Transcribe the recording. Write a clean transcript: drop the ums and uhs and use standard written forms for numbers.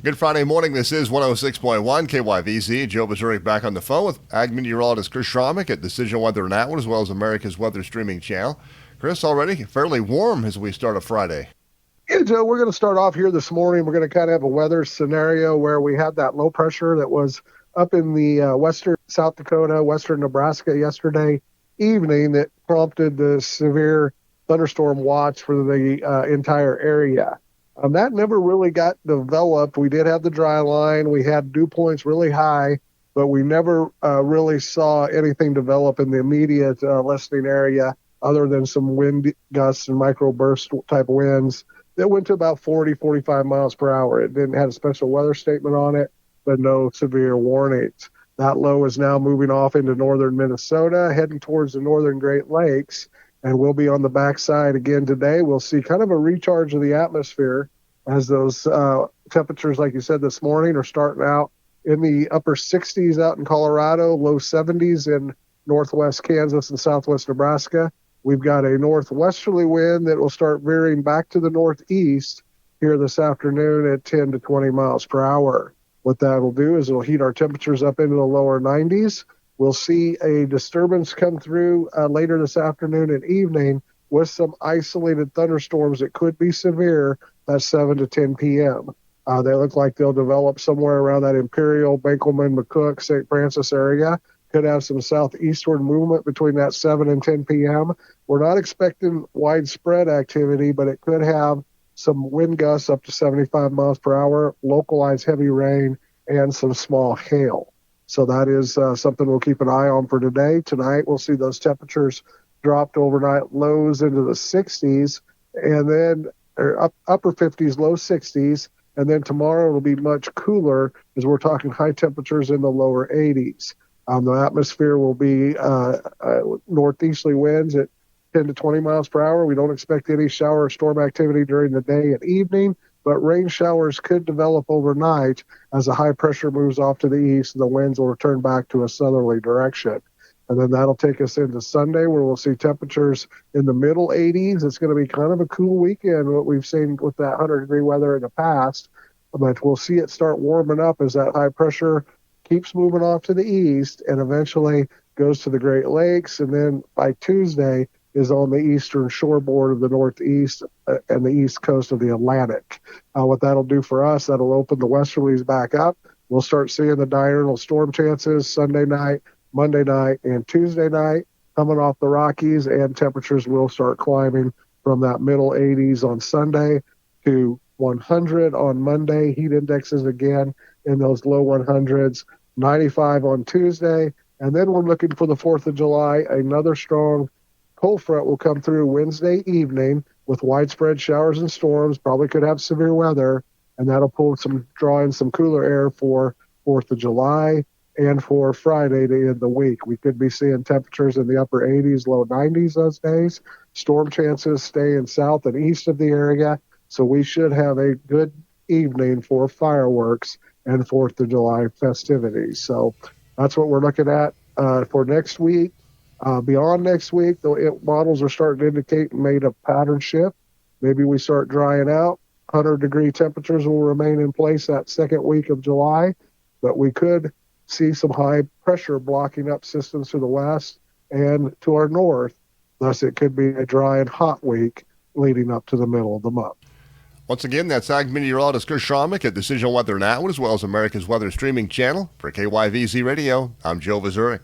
Good Friday morning. This is 106.1 KYVZ. Joe Missouri back on the phone with ag meteorologist Chris Schromick at Decision Weather Now, as well as America's Weather Streaming Channel. Chris, already fairly warm as we start a Friday. Yeah, Joe, we're going to start off here this morning. We're going to kind of have a weather scenario where we had that low pressure that was up in the western South Dakota, western Nebraska yesterday evening that prompted the severe thunderstorm watch for the entire area. That never really got developed. We did have the dry line. We had dew points really high, but we never really saw anything develop in the immediate listening area other than some wind gusts and microburst type winds that went to about 40, 45 miles per hour. It didn't have a special weather statement on it, but no severe warnings. That low is now moving off into northern Minnesota, heading towards the northern Great Lakes, and we'll be on the backside again today. We'll see kind of a recharge of the atmosphere as those temperatures, like you said this morning, are starting out in the upper 60s out in Colorado, low 70s in northwest Kansas and southwest Nebraska. We've got a northwesterly wind that will start veering back to the northeast here this afternoon at 10 to 20 miles per hour. What that will do is it'll heat our temperatures up into the lower 90s. We'll see a disturbance come through later this afternoon and evening with some isolated thunderstorms that could be severe at 7 to 10 p.m. They look like they'll develop somewhere around that Imperial, Benkelman, McCook, St. Francis area. Could have some southeastward movement between that 7 and 10 p.m. We're not expecting widespread activity, but it could have some wind gusts up to 75 miles per hour, localized heavy rain, and some small hail. So that is something we'll keep an eye on for today. Tonight, we'll see those temperatures drop to overnight lows into the 60s, and then upper 50s, low 60s. And then tomorrow it'll be much cooler as we're talking high temperatures in the lower 80s. The atmosphere will be northeasterly winds at 10 to 20 miles per hour. We don't expect any shower or storm activity during the day and evening, but rain showers could develop overnight as the high pressure moves off to the east and the winds will return back to a southerly direction. And then that'll take us into Sunday where we'll see temperatures in the middle 80s. It's going to be kind of a cool weekend, what we've seen with that 100-degree weather in the past. But we'll see it start warming up as that high pressure keeps moving off to the east and eventually goes to the Great Lakes. And then by Tuesday is on the eastern shoreboard of the Northeast and the east coast of the Atlantic. What that'll do for us, that'll open the westerlies back up. We'll start seeing the diurnal storm chances Sunday night, Monday night, and Tuesday night coming off the Rockies, and temperatures will start climbing from that middle 80s on Sunday to 100 on Monday. Heat indexes again in those low 100s, 95 on Tuesday. And then we're looking for the 4th of July. Another strong cold front will come through Wednesday evening with widespread showers and storms. Probably could have severe weather, and that'll draw in some cooler air for 4th of July and for Friday to end the week. We could be seeing temperatures in the upper 80s, low 90s those days. Storm chances stay in south and east of the area, so we should have a good evening for fireworks and 4th of July festivities. So that's what we're looking at for next week. Beyond next week, the models are starting to indicate made a pattern shift. Maybe we start drying out. 100-degree temperatures will remain in place that second week of July, but we could see some high pressure blocking up systems to the west and to our north. Thus, it could be a dry and hot week leading up to the middle of the month. Once again, that's ag meteorologist Chris Schromick at Decision Weather Now, as well as America's Weather Streaming Channel. For KYVZ Radio, I'm Joe Missouri.